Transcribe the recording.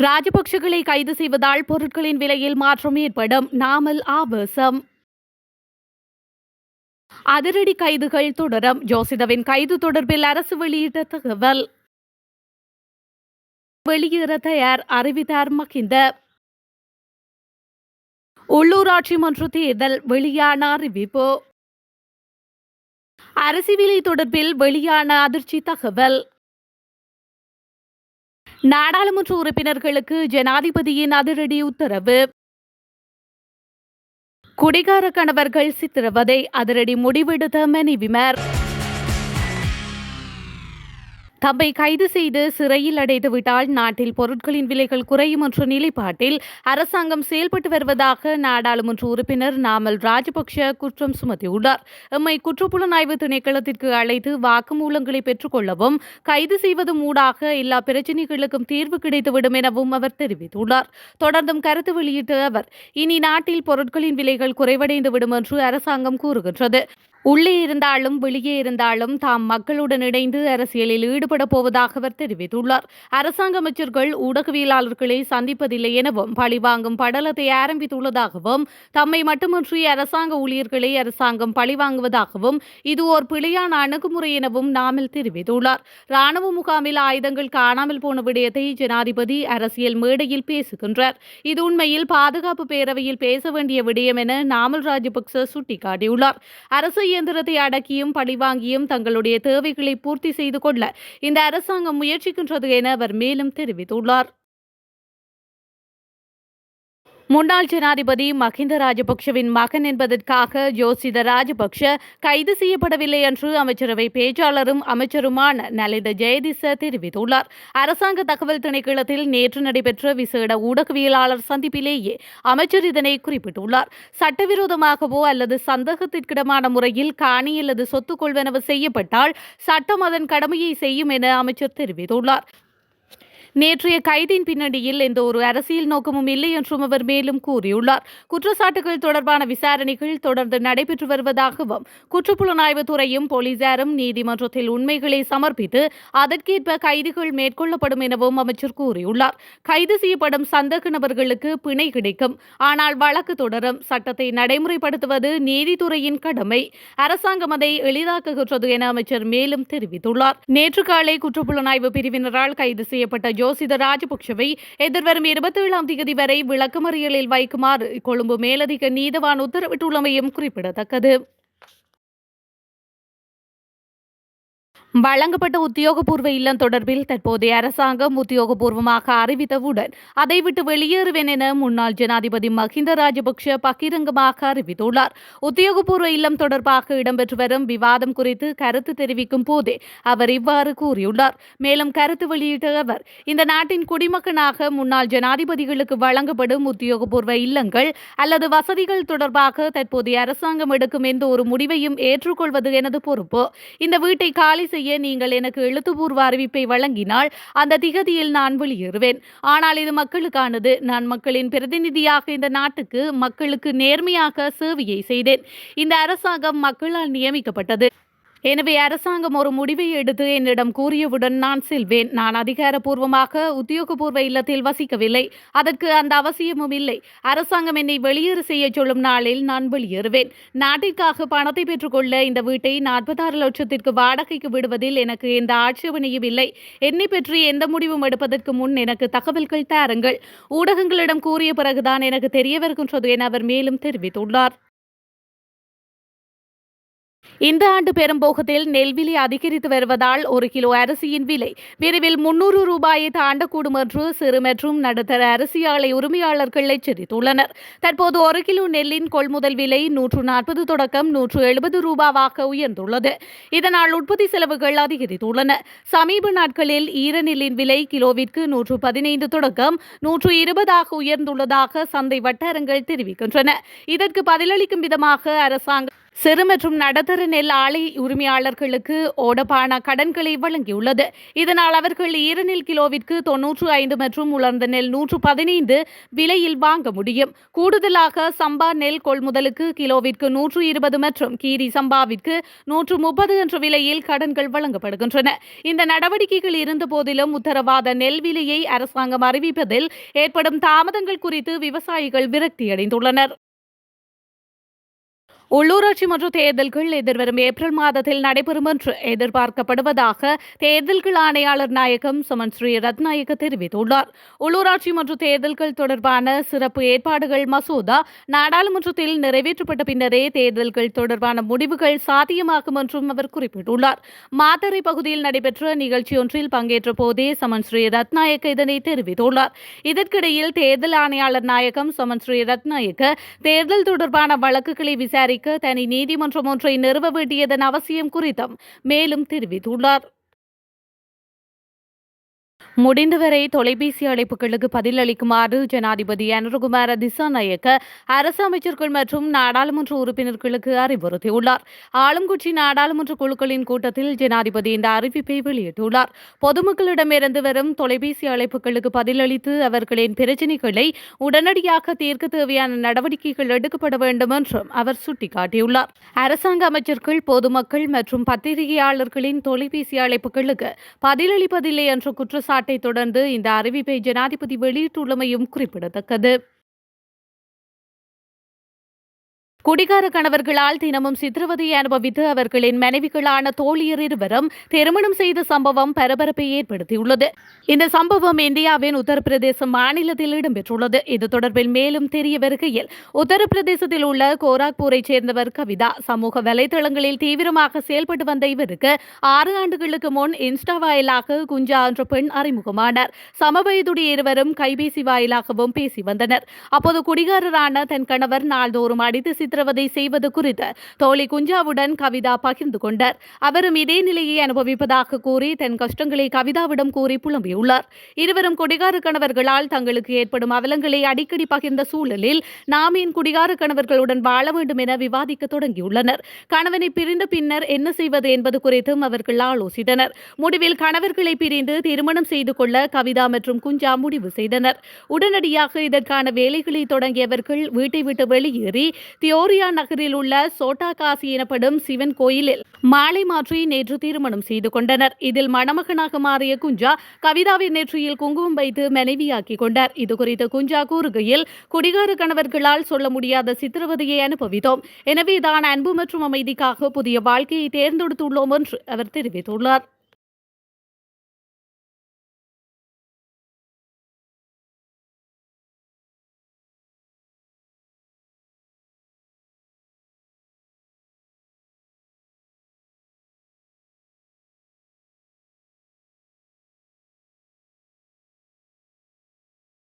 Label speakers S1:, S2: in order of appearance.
S1: ராஜபக்சகளை கைது செய்வதால் பொருட்களின் விலையில் மாற்றம் ஏற்படும். நாமல் ஆவேசம். அதிரடி கைதுகள் தொடரும். ஜோசிதவின் கைது தொடர்பில் அரசு வெளியிட்ட தகவல். வெளியேற தயார் அறிவித்தார் மகிந்த. உள்ளூராட்சி மன்ற தேர்தல் வெளியான அறிவிப்பு. அரிசி விலை தொடர்பில் வெளியான அதிர்ச்சி தகவல். நாடாளுமன்ற உறுப்பினர்களுக்கு ஜனாதிபதியின் அதிரடி உத்தரவு. குடிகார கணவர்கள் சித்திரவதை அதிரடி முடிவெடுத்த மனைவிமார். தம்மை கைது செய்து சிறையில் அடைத்துவிட்டால் நாட்டில் பொருட்களின் விலைகள் குறையும் என்ற நிலைப்பாட்டில் அரசாங்கம் செயல்பட்டு வருவதாக நாடாளுமன்ற உறுப்பினர் நாமல் ராஜபக்ஷ குற்றம் சுமத்தியுள்ளார். எம்மை குற்றப்புலனாய்வு திணைக்களத்திற்கு அழைத்து வாக்குமூலங்களை பெற்றுக் கொள்ளவும் கைது செய்வதும் ஊடாக எல்லா பிரச்சினைகளுக்கும் தீர்வு கிடைத்துவிடும் எனவும் அவர் தெரிவித்துள்ளார். தொடர்ந்தும் கருத்து வெளியிட்ட அவர், இனி நாட்டில் பொருட்களின் விலைகள் குறைவடைந்துவிடும் என்று அரசாங்கம் கூறுகின்றது. உள்ளே இருந்தாலும் வெளியே இருந்தாலும் தாம் மக்களுடன் இணைந்து அரசியலில் ஈடுபடப் போவதாக அவர் தெரிவித்துள்ளார். அரசாங்க அமைச்சர்கள் ஊடகவியலாளர்களை சந்திப்பதில்லை எனவும் பழிவாங்கும் படலத்தை ஆரம்பித்துள்ளதாகவும் தம்மை மட்டுமின்றி அரசாங்க ஊழியர்களை அரசாங்கம் பழிவாங்குவதாகவும் இது ஓர் பிழையான அணுகுமுறை எனவும் நாமல் தெரிவித்துள்ளார். ராணுவ முகாமில் ஆயுதங்கள் காணாமல் போன விடயத்தை ஜனாதிபதி அரசியல் மேடையில் பேசுகின்றார். இது உண்மையில் பாதுகாப்பு பேரவையில் பேச வேண்டிய விடயம் என நாமல் ராஜபக்ச சுட்டிக்காட்டியுள்ளார். அரசு இயந்திரத்தை அடக்கியும் பழிவாங்கியும் தங்களுடைய தேவைகளை பூர்த்தி செய்து கொள்ள இந்த அரசாங்கம் முயற்சிக்கின்றது என அவர் மேலும் தெரிவித்துள்ளார். முன்னாள் ஜனாதிபதி மகிந்த ராஜபக்ஷவின் மகன் என்பதற்காக ஜோசித ராஜபக்ஷ கைது செய்யப்படவில்லை என்று அமைச்சரவை பேச்சாளரும் அமைச்சருமான நலிந்த ஜெயதிச தெரிவித்துள்ளார். அரசாங்க தகவல் திணைக்களத்தில் நேற்று நடைபெற்ற விசேட ஊடகவியலாளர் சந்திப்பிலேயே அமைச்சர் இதனை குறிப்பிட்டுள்ளார். சட்டவிரோதமாகவோ அல்லது சந்தேகத்திற்கிடமான முறையில் காணி அல்லது சொத்து கொள்வனவு செய்யப்பட்டால் சட்டம் அதன் கடமையை செய்யும் என அமைச்சர் தெரிவித்துள்ளார். நேற்றைய கைதின் பின்னணியில் எந்த ஒரு அரசியல் நோக்கமும் இல்லை என்றும் அவர் மேலும் கூறியுள்ளார். குற்றச்சாட்டுகள் தொடர்பான விசாரணைகள் தொடர்ந்து நடைபெற்று வருவதாகவும் குற்றப்புலனாய்வு துறையும் போலீசாரும் நீதிமன்றத்தில் உண்மைகளை சமர்ப்பித்து அதற்கேற்ப கைதுகள் மேற்கொள்ளப்படும் எனவும் அமைச்சர் கூறியுள்ளார். கைது செய்யப்படும் சந்தேக நபர்களுக்கு பிணை கிடைக்கும், ஆனால் வழக்கு தொடரும். சட்டத்தை நடைமுறைப்படுத்துவது நீதித்துறையின் கடமை. அரசாங்கம் அதை எளிதாக்குகின்றது என அமைச்சர் மேலும் தெரிவித்துள்ளார். நேற்று காலை குற்றப்புலனாய்வு பிரிவினரால் கைது செய்யப்பட்ட ஜோசித ராஜபக்ஷவை எதிர்வரும் 27ஆம் தேதி வரை விளக்கமறியலில் வைக்குமாறு கொழும்பு மேலதிக நீதவான் உத்தரவிட்டுள்ளமையும் குறிப்பிடத்தக்கது. வழங்கப்பட்ட உத்தியோகபூர்வ இல்லம் தொடர்பில் தற்போதைய அரசாங்கம் உத்தியோகபூர்வமாக அறிவித்தவுடன் அதை விட்டு வெளியேறுவேன் என முன்னாள் ஜனாதிபதி மகிந்த ராஜபக்ஷ பகிரங்கமாக அறிவித்துள்ளார். உத்தியோகபூர்வ இல்லம் தொடர்பாக இடம்பெற்று வரும் விவாதம் குறித்து கருத்து தெரிவிக்கும் போதே அவர் இவ்வாறு கூறியுள்ளார். மேலும் கருத்து வெளியிட்ட அவர், இந்த நாட்டின் குடிமகனாக முன்னாள் ஜனாதிபதிகளுக்கு வழங்கப்படும் உத்தியோகபூர்வ இல்லங்கள் அல்லது வசதிகள் தொடர்பாக தற்போதைய அரசாங்கம் எடுக்கும் எந்த ஒரு முடிவையும் ஏற்றுக்கொள்வது எனது பொறுப்பு. இந்த வீட்டை காலி செய்ய நீங்கள் எனக்கு எழுத்துப்பூர்வ அறிவிப்பை வழங்கினால் அந்த திகதியில் நான் வெளியேறுவேன். ஆனால் இது மக்களுக்கானது. நான் மக்களின் பிரதிநிதியாக இந்த நாட்டுக்கு மக்களுக்கு நேர்மையாக சேவையை செய்தேன். இந்த அரசாங்கம் மக்களால் நியமிக்கப்பட்டது. எனவே அரசாங்கம் ஒரு முடிவை எடுத்து என்னிடம் கூறியவுடன் நான் செல்வேன். நான் அதிகாரப்பூர்வமாக உத்தியோகபூர்வ இல்லத்தில் வசிக்கவில்லை. அதற்கு அந்த அவசியமும் இல்லை. அரசாங்கம் என்னை வெளியேறு செய்ய சொல்லும் நாளில் நான் வெளியேறுவேன். நாட்டிற்காக பணத்தை பெற்றுக்கொள்ள இந்த வீட்டை 46 லட்சத்திற்கு வாடகைக்கு விடுவதில் எனக்கு எந்த ஆட்சேபனையும் இல்லை. என்னை பற்றி எந்த முடிவும் எடுப்பதற்கு முன் எனக்கு தகவல்கள் தாருங்கள். ஊடகங்களிடம் கூறிய பிறகுதான் எனக்கு தெரிய வருகின்றது என அவர் மேலும் தெரிவித்துள்ளார். இந்த ஆண்டு பெரும்போகத்தில் நெல் விலை அதிகரித்து வருவதால் 1 கிலோ அரிசியின் விலை விரைவில் 300 ரூபாயை தாண்டக்கூடும் என்று சிறு மற்றும் நடுத்தர அரிசி ஆலை உரிமையாளர்கள் எச்சரித்துள்ளனர். தற்போது 1 கிலோ நெல்லின் கொள்முதல் விலை 140 தொடக்கம் 170 ரூபாவாக உயர்ந்துள்ளது. இதனால் உற்பத்தி செலவுகள் அதிகரித்துள்ளன. சமீப நாட்களில் ஈரநெல்லின் விலை கிலோவிற்கு 115 தொடக்கம் 120 உயர்ந்துள்ளதாக சந்தை வட்டாரங்கள் தெரிவிக்கின்றன. இதற்கு பதிலளிக்கும் விதமாக அரசாங்கம் சிறு மற்றும் நடுத்தர நெல் ஆலை உரிமையாளர்களுக்கு ஓடபான கடன்களை வழங்கியுள்ளது. இதனால் அவர்கள் ஈரநெல் கிலோவிற்கு 95 மற்றும் உலர்ந்த நெல் 115 விலையில் வாங்க முடியும். கூடுதலாக சம்பா நெல் கொள்முதலுக்கு கிலோவிற்கு 120 மற்றும் கீரி சம்பாவிற்கு 130 என்ற விலையில் கடன்கள் வழங்கப்படுகின்றன. இந்த நடவடிக்கைகள் இருந்தபோதிலும் உத்தரவாத நெல் விலையை அரசாங்கம் அறிவிப்பதில் ஏற்படும் தாமதங்கள் குறித்து விவசாயிகள் விரக்தியடைந்துள்ளனர். உள்ளூராட்சி மன்ற தேர்தல்கள் எதிர்வரும் ஏப்ரல் மாதத்தில் நடைபெறும் என்று எதிர்பார்க்கப்படுவதாக தேர்தல்கள் ஆணையாளர் நாயகம் சமன் ஸ்ரீ ரத்நாயக்க தெரிவித்துள்ளார். உள்ளூராட்சி மன்ற தேர்தல்கள் தொடர்பான சிறப்பு ஏற்பாடுகள் மசோதா நாடாளுமன்றத்தில் நிறைவேற்றப்பட்ட பின்னரே தேர்தல்கள் தொடர்பான முடிவுகள் சாத்தியமாகும் என்றும் அவர் குறிப்பிட்டுள்ளார். மாத்தறை பகுதியில் நடைபெற்ற நிகழ்ச்சி ஒன்றில் பங்கேற்ற போதே சமன் ஸ்ரீ ரத்நாயக்க இதனை தெரிவித்துள்ளார். இதற்கிடையில் தேர்தல் ஆணையாளர் நாயகம் சமன் ஸ்ரீ ரத்நாயக்க தேர்தல் தொடர்பான வழக்குகளை விசாரிக்க தனி நீதிமன்றம் ஒன்றை நிறுவ வேண்டியதன் அவசியம் குறித்தும் மேலும் தெரிவித்துள்ளார். முடிந்தவரை தொலைபேசி அழைப்புகளுக்கு பதிலளிக்குமாறு ஜனாதிபதி அனுரகுமார திசாநாயக்க அரசு அமைச்சர்கள் மற்றும் நாடாளுமன்ற உறுப்பினர்களுக்கு அறிவுறுத்தியுள்ளார். ஆளும் கட்சி நாடாளுமன்ற குழுக்களின் கூட்டத்தில் ஜனாதிபதி இந்த அறிவிப்பை வெளியிட்டுள்ளார். பொதுமக்களிடமிருந்து வரும் தொலைபேசி அழைப்புகளுக்கு பதிலளித்து அவர்களின் பிரச்சினைகளை உடனடியாக தீர்க்க தேவையான நடவடிக்கைகள் எடுக்கப்பட வேண்டும் என்றும் அவர் சுட்டிக்காட்டியுள்ளார். அரசாங்க அமைச்சர்கள் பொதுமக்கள் மற்றும் பத்திரிகையாளர்களின் தொலைபேசி அழைப்புகளுக்கு பதிலளிப்பதில்லை என்ற குற்றச்சாட்டு தொடர்ந்து இந்த அறிவிப்பை ஜனாதிபதி வெளியிட்டுள்ளமையும் குறிப்பிடத்தக்கது. குடிகார கணவர்களால் தினமும் சித்திரவதையை அனுபவித்து அவர்களின் மனைவிகளான தோழியர் இருவரும் திருமணம் செய்த சம்பவம் பரபரப்பை ஏற்படுத்தியுள்ளது. இந்த சம்பவம் இந்தியாவின் உத்தரப்பிரதேச மாநிலத்தில் இடம்பெற்றுள்ளது. இது தொடர்பில் மேலும் தெரிய வருகையில் உத்தரப்பிரதேசத்தில் உள்ள கோராக்பூரைச் சேர்ந்தவர் கவிதா சமூக வலைதளங்களில் தீவிரமாக செயல்பட்டு வந்த இவருக்கு 6 ஆண்டுகளுக்கு முன் இன்ஸ்டா வாயிலாக குஞ்சா என்ற பெண் அறிமுகமானார். சமவயதுடைய இருவரும் கைபேசி வாயிலாகவும் பேசி வந்தனர். அப்போது குடிகாரரான தன் கணவர் நாள்தோறும் அடித்து சித்திரவதை செய்வது குறித்து தோழி குஞ்சாவுடன் கவிதா பகிர்ந்து கொண்டார். அவரும் இதே நிலையை அனுபவிப்பதாக கூறி தன் கஷ்டங்களை கவிதாவிடம் கூறி புலம்பியுள்ளார். இருவரும் குடிகார கணவர்களால் தங்களுக்கு ஏற்படும் அவலங்களை அடிக்கடி பகிர்ந்த சூழலில் நாம் என் குடிகார கணவர்களுடன் வாழ வேண்டும் என விவாதிக்க தொடங்கியுள்ளனர். கணவனை பிரிந்த பின்னர் என்ன செய்வது என்பது குறித்தும் அவர்கள் ஆலோசித்தனர். முடிவில் கணவர்களை பிரிந்து திருமணம் செய்து கொள்ள கவிதா மற்றும் குஞ்சா முடிவு செய்தனர். உடனடியாக இதற்கான வேலைகளை தொடங்கியவர்கள் வீட்டை விட்டு வெளியேறி தியோரியா நகரில் உள்ள சோட்டா காசி எனப்படும் சிவன் கோயிலில் மாலை மாற்றி நேற்று திருமணம் செய்து கொண்டனர். இதில் மணமகனாக மாறிய குஞ்சா கவிதாவின் நெற்றியில் குங்குமம் வைத்து மனைவியாக்கிக் கொண்டார். இதுகுறித்து குஞ்சா கூறுகையில், குடிகார கணவர்களால் சொல்ல முடியாத சித்திரவதையை அனுபவித்தோம். எனவே தான் அன்பு மற்றும் அமைதிக்காக புதிய வாழ்க்கையை தேர்ந்தெடுத்துள்ளோம் என்று அவர் தெரிவித்துள்ளார்.